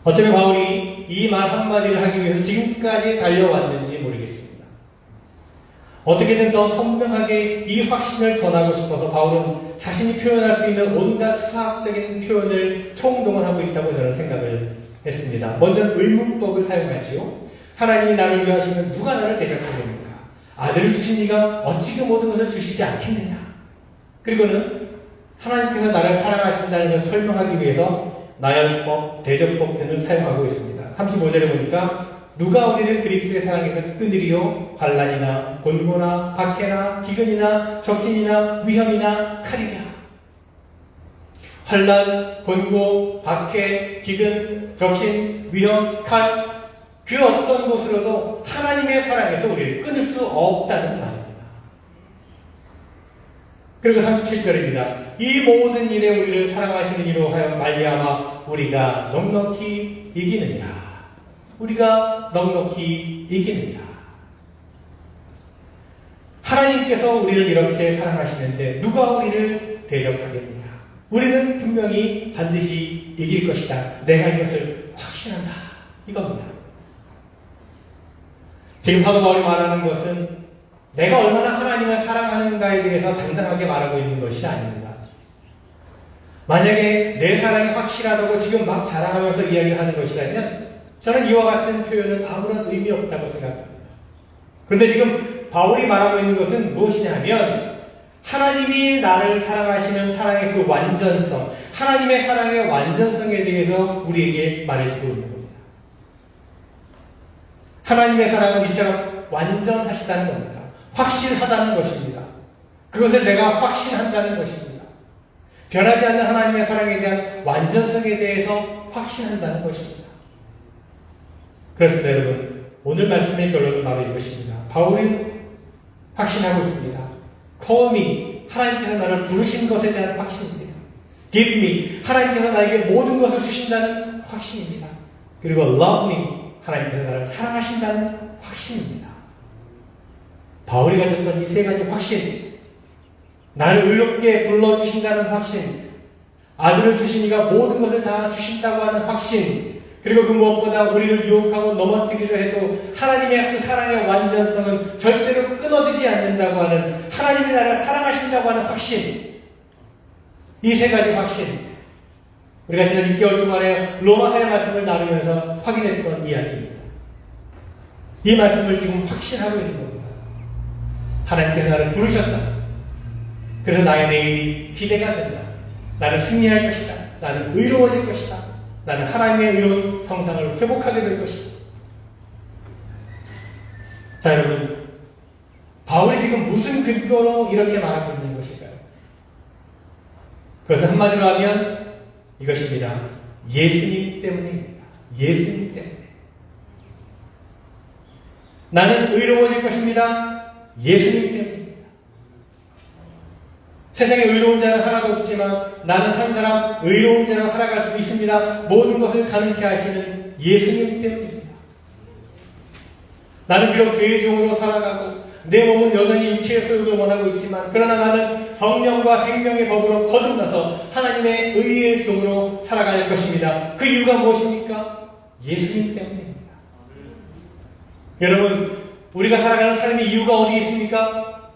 어쩌면 바울이 이 말 한마디를 하기 위해서 지금까지 달려왔는지 모르겠습니다. 어떻게든 더 선명하게 이 확신을 전하고 싶어서 바울은 자신이 표현할 수 있는 온갖 수학적인 표현을 총동원하고 있다고 저는 생각을 했습니다. 먼저는 의문법을 사용하죠. 하나님이 나를 위하시면 누가 나를 대적하겠는가? 아들을 주신 이가 어찌 그 모든 것을 주시지 않겠느냐? 그리고는 하나님께서 나를 사랑하신다는 것을 설명하기 위해서 나열법, 대적법 등을 사용하고 있습니다. 35절에 보니까 누가 우리를 그리스도의 사랑에서 끊으리요? 환난이나 곤고나 박해나 기근이나 적신이나 위험이나 칼이랴. 환난, 곤고, 박해, 기근, 적신, 위험, 칼, 그 어떤 곳으로도 하나님의 사랑에서 우리를 끊을 수 없다는 말입니다. 그리고 37절입니다. 이 모든 일에 우리를 사랑하시는 이로 하여 말미암아 우리가 넉넉히 이기느니라. 우리가 넉넉히 이기느니라. 하나님께서 우리를 이렇게 사랑하시는데 누가 우리를 대적하겠느냐. 우리는 분명히 반드시 이길 것이다. 내가 이것을 확신한다. 이겁니다. 지금 사도 바울이 말하는 것은 내가 얼마나 하나님을 사랑하는가에 대해서 당당하게 말하고 있는 것이 아닙니다. 만약에 내 사랑이 확실하다고 지금 막 자랑하면서 이야기하는 것이라면 저는 이와 같은 표현은 아무런 의미 없다고 생각합니다. 그런데 지금 바울이 말하고 있는 것은 무엇이냐 하면 하나님이 나를 사랑하시는 사랑의 그 완전성, 하나님의 사랑의 완전성에 대해서 우리에게 말해주고 있는 겁니다. 하나님의 사랑은 이처럼 완전하시다는 겁니다. 확실하다는 것입니다. 그것을 내가 확신한다는 것입니다. 변하지 않는 하나님의 사랑에 대한 완전성에 대해서 확신한다는 것입니다. 그래서 여러분, 오늘 말씀의 결론은 바로 이것입니다. 바울은 확신하고 있습니다. Call me, 하나님께서 나를 부르신 것에 대한 확신입니다. Give me, 하나님께서 나에게 모든 것을 주신다는 확신입니다. 그리고 Love me, 하나님께서 나를 사랑하신다는 확신입니다. 바울이 가졌던 이 세 가지 확신, 나를 의롭게 불러주신다는 확신, 아들을 주시니가 모든 것을 다 주신다고 하는 확신, 그리고 그 무엇보다 우리를 유혹하고 넘어뜨리려 해도 하나님의 그 사랑의 완전성은 절대로 끊어지지 않는다고 하는, 하나님이 나를 사랑하신다고 하는 확신, 이 세 가지 확신, 우리가 지난 6개월 동안에 로마서의 말씀을 나누면서 확인했던 이야기입니다. 이 말씀을 지금 확신하고 있는 겁니다. 하나님께서 나를 부르셨다. 그래서 나의 내일이 기대가 된다. 나는 승리할 것이다. 나는 의로워질 것이다. 나는 하나님의 의로운 형상을 회복하게 될 것이다. 자, 여러분, 바울이 지금 무슨 근거로 이렇게 말하고 있는 것일까요? 그것은 한마디로 하면 이것입니다. 예수님 때문입니다. 예수님 때문에. 나는 의로워질 것입니다. 예수님 때문입니다. 세상에 의로운 자는 하나도 없지만 나는 한 사람 의로운 자로 살아갈 수 있습니다. 모든 것을 가능케 하시는 예수님 때문입니다. 나는 비록 죄의 종으로 살아가고 내 몸은 여전히 육체의 소욕을 원하고 있지만, 그러나 나는 성령과 생명의 법으로 거듭나서 하나님의 의의 종으로 살아갈 것입니다. 그 이유가 무엇입니까? 예수님 때문입니다. 여러분, 우리가 살아가는 삶의 이유가 어디 있습니까?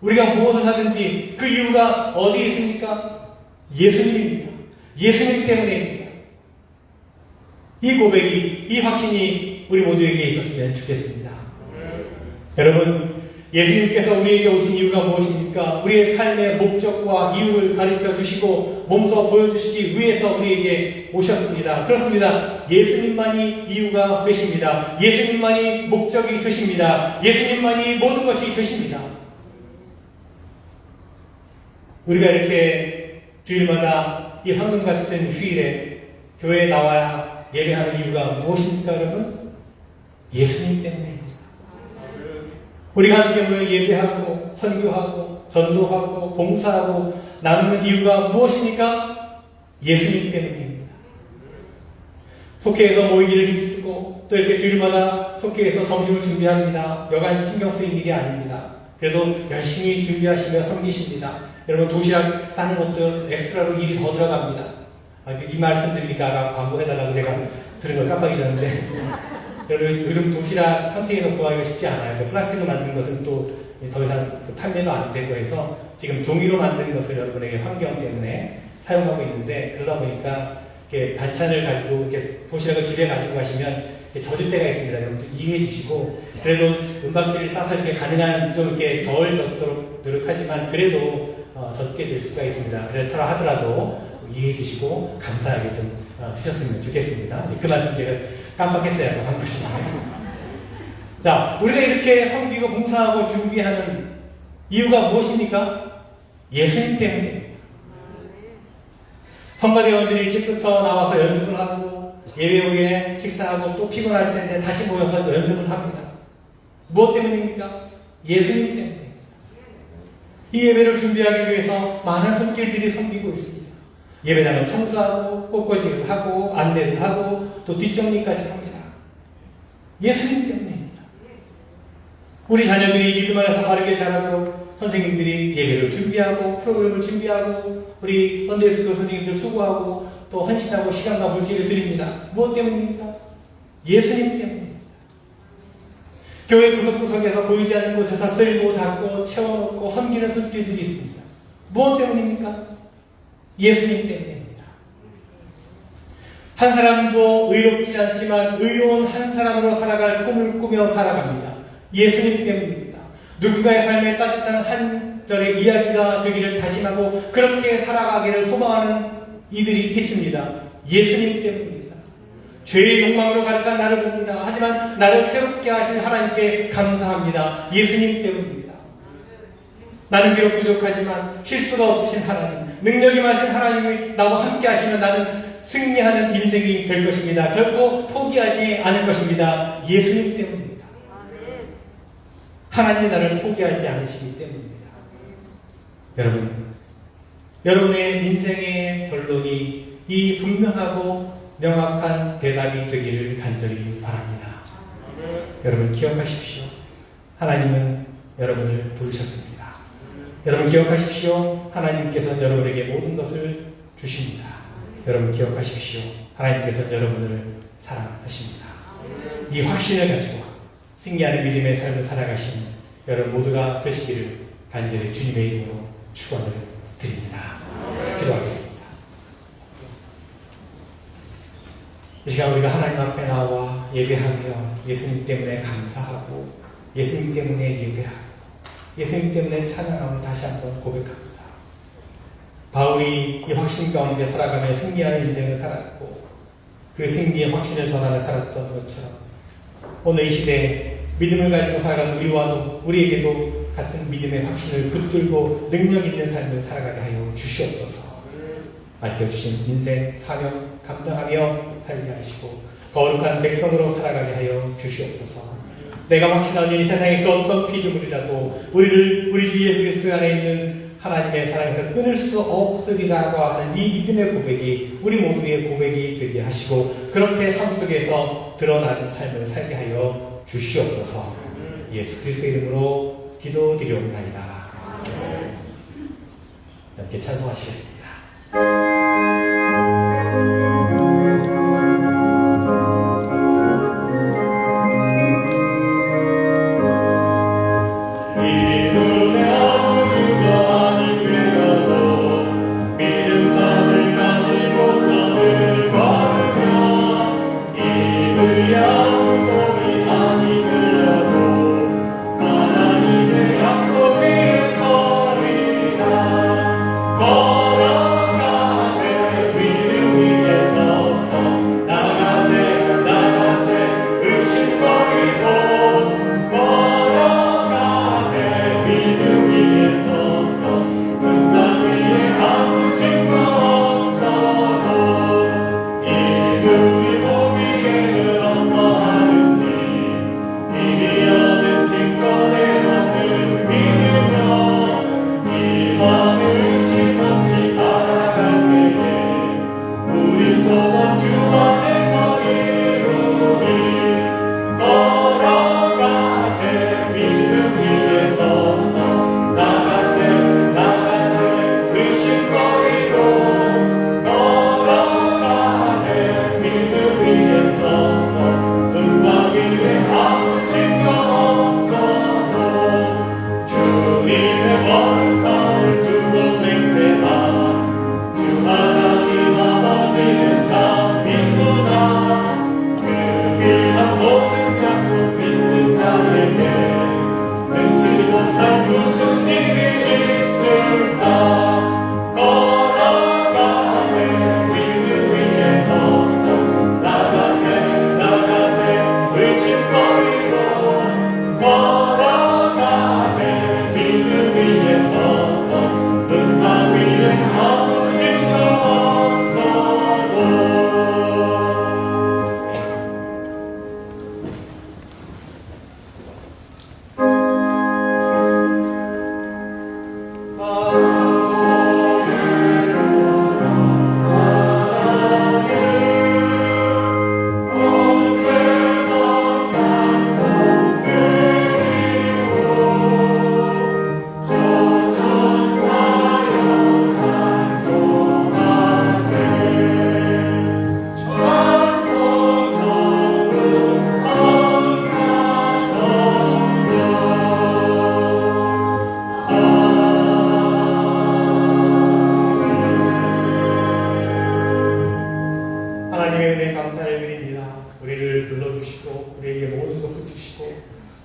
우리가 무엇을 하든지 그 이유가 어디 있습니까? 예수님입니다. 예수님 때문입니다. 이 고백이, 이 확신이 우리 모두에게 있었으면 좋겠습니다. 여러분, 예수님께서 우리에게 오신 이유가 무엇입니까? 우리의 삶의 목적과 이유를 가르쳐 주시고 몸소 보여주시기 위해서 우리에게 오셨습니다. 그렇습니다. 예수님만이 이유가 되십니다. 예수님만이 목적이 되십니다. 예수님만이 모든 것이 되십니다. 우리가 이렇게 주일마다 이 황금 같은 휴일에 교회에 나와야 예배하는 이유가 무엇입니까, 여러분? 예수님 때문입니다. 우리가 함께 모여 예배하고 선교하고 전도하고 봉사하고 나누는 이유가 무엇입니까? 예수님 때문입니다. 속회에서 모이기를 힘쓰고 또 이렇게 주일마다 속회에서 점심을 준비합니다. 여간 신경 쓰인 일이 아닙니다. 그래도 열심히 준비하시며 섬기십니다. 여러분, 도시락 싸는 것도 엑스트라로 일이 더 들어갑니다. 이 말씀 드리니까 아까 광고해달라고 제가 들은 걸 깜빡 잊었는데 여러분, 요즘 도시락 컨테이너 구하기가 쉽지 않아요. 플라스틱으로 만든 것은 또 더 이상 판매도 안 되고 해서 지금 종이로 만든 것을 여러분에게 환경 때문에 사용하고 있는데, 그러다 보니까 이렇게 반찬을 가지고 이렇게 도시락을 집에 가지고 가시면 젖을 때가 있습니다. 여러분들 이해해 주시고, 그래도 은박지를 싸서 이렇게 가능한 좀 이렇게 덜 젖도록 노력하지만 그래도 젖게 될 수가 있습니다. 그렇더라 하더라도 이해해 주시고 감사하게 좀 드셨으면 좋겠습니다. 그 말씀 제가 깜빡했어요. 한 것이네요. 자, 우리가 이렇게 섬기고 봉사하고 준비하는 이유가 무엇입니까? 예수님 때문입니다. 선거대원들이 일찍부터 나와서 연습을 하고 예배 후에 식사하고 또 피곤할 텐데 다시 모여서 연습을 합니다. 무엇 때문입니까? 예수님 때문입니다. 이 예배를 준비하기 위해서 많은 손길들이 섬기고 있습니다. 예배당을 청소하고 꽃꽂이를 하고 안내를 하고 또 뒷정리까지 합니다. 예수님 때문입니다. 우리 자녀들이 믿음 안에서 바르게 자라도록 선생님들이 예배를 준비하고 프로그램을 준비하고 우리 썬데이스쿨 선생님들 수고하고 또 헌신하고 시간과 물질을 드립니다. 무엇 때문입니까? 예수님 때문입니다. 교회 구석구석에서 보이지 않는 곳에서 쓸고 닦고 채워놓고 섬기는 손길들이 있습니다. 무엇 때문입니까? 예수님 때문입니다. 한 사람도 의롭지 않지만 의로운 한 사람으로 살아갈 꿈을 꾸며 살아갑니다. 예수님 때문입니다. 누군가의 삶에 따뜻한 한 절의 이야기가 되기를 다짐하고 그렇게 살아가기를 소망하는 이들이 있습니다. 예수님 때문입니다. 죄의 욕망으로 가득한 나를 봅니다. 하지만 나를 새롭게 하신 하나님께 감사합니다. 예수님 때문입니다. 나는 비록 부족하지만 실수가 없으신 하나님, 능력이 많으신 하나님이 나와 함께 하시면 나는 승리하는 인생이 될 것입니다. 결코 포기하지 않을 것입니다. 예수님 때문입니다. 하나님이 나를 포기하지 않으시기 때문입니다. 여러분의 인생의 결론이 이 분명하고 명확한 대답이 되기를 간절히 바랍니다. 여러분 기억하십시오. 하나님은 여러분을 부르셨습니다. 여러분 기억하십시오. 하나님께서는 여러분에게 모든 것을 주십니다. 여러분 기억하십시오. 하나님께서는 여러분을 사랑하십니다. 이 확신을 가지고 승리하는 믿음의 삶을 살아가신 여러분 모두가 되시기를 간절히 주님의 이름으로 축원을 드립니다. 기도하겠습니다. 이 시간 우리가 하나님 앞에 나와 예배하며 예수님 때문에 감사하고 예수님 때문에 예배하고 예수님 때문에 찬양함을 다시 한번 고백합니다. 바울이 이 확신 가운데 살아가며 승리하는 인생을 살았고 그 승리의 확신을 전하며 살았던 것처럼 오늘 이 시대에 믿음을 가지고 살아가는 우리에게도 같은 믿음의 확신을 붙들고 능력 있는 삶을 살아가게 하여 주시옵소서. 맡겨주신 인생 사명 감당하며 살게 하시고 거룩한 백성으로 살아가게 하여 주시옵소서. 내가 확신하는 이 세상의 그 어떤 피조물이라도 우리 주 예수 그리스도 안에 있는 하나님의 사랑에서 끊을 수 없으리라고 하는 이 믿음의 고백이 우리 모두의 고백이 되게 하시고 그렇게 삶 속에서 드러나는 삶을 살게 하여 주시옵소서. 예수 그리스도의 이름으로 기도드리옵나이다. 함께 찬송하시겠습니다.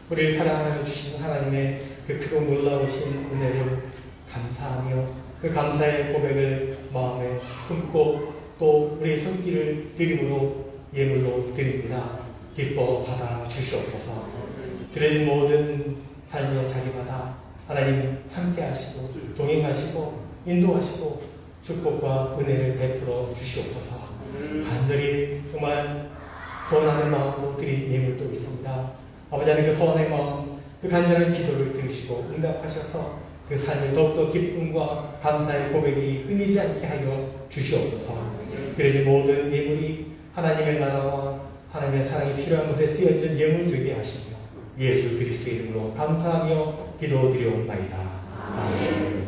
우리를 사랑하여 주시는 하나님의 그 크고 놀라우신 은혜를 감사하며 그 감사의 고백을 마음에 품고 또 우리의 손길을 드림으로 예물로 드립니다. 기뻐 받아 주시옵소서. 드려진 모든 삶의 자리마다 하나님 함께 하시고 동행하시고 인도하시고 축복과 은혜를 베풀어 주시옵소서. 간절히 정말 소원하는 마음으로 드린 예물도 있습니다. 아버지 하나님 그 소원의 마음, 그 간절한 기도를 들으시고 응답하셔서 그 삶에 더욱더 기쁨과 감사의 고백이 끊이지 않게 하여 주시옵소서. 그래서 모든 예물이 하나님의 나라와 하나님의 사랑이 필요한 곳에 쓰여지는 예물 되게 하시며 예수 그리스도의 이름으로 감사하며 기도드리옵나이다. 아멘.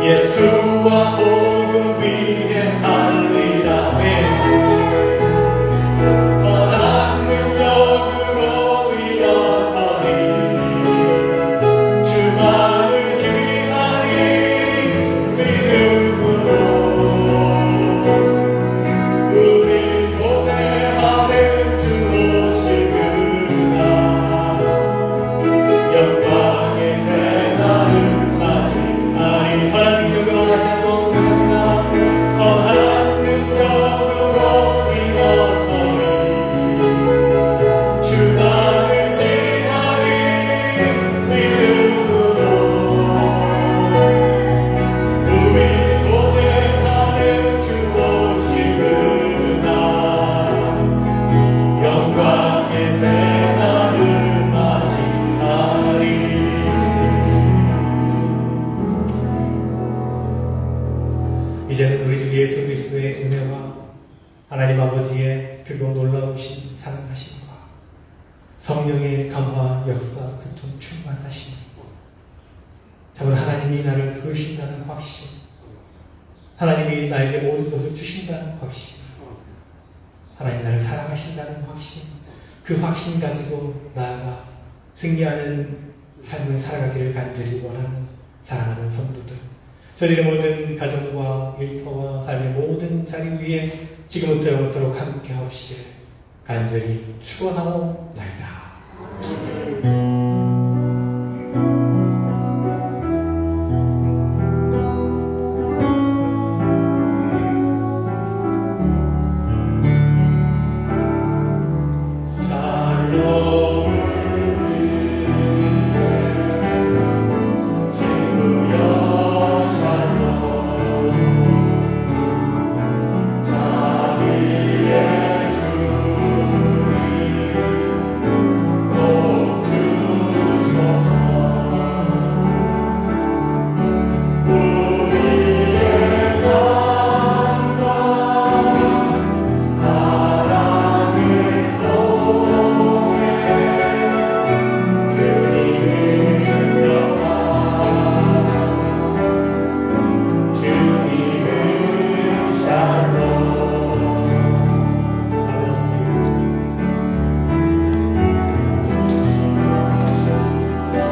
예수와 복음 위에 살리라네. 선한 능력으로 일어서리 주만을 시하니 믿음으로 우리 고대함에 주 오시구나. 영광의 새날을 맞이하리. 선한 능력으로 다시 한번 고백합니다. 선한 능력으로 일어서리 주만을 시하리 믿음으로 우리 고대하는 주 오시구나. 영광의 새날을 맞이하리. 이제는 우리 주 예수 그리스도의 은혜와 하나님 아버지의 크고 놀라우신 사랑하심과 성령의 감화 역사 교통 충만하심, 참으로 하나님이 나를 부르신다는 확신, 하나님이 나에게 모든 것을 주신다는 확신, 하나님 나를 사랑하신다는 확신, 그 확신 가지고 나아가 승리하는 삶을 살아가기를 간절히 원하는 사랑하는 성도들, 저희의 모든 가정과 일터와 삶의 모든 자리 위에 지금부터 영원토록 함께 하옵시길 간절히 축원하옵나이다.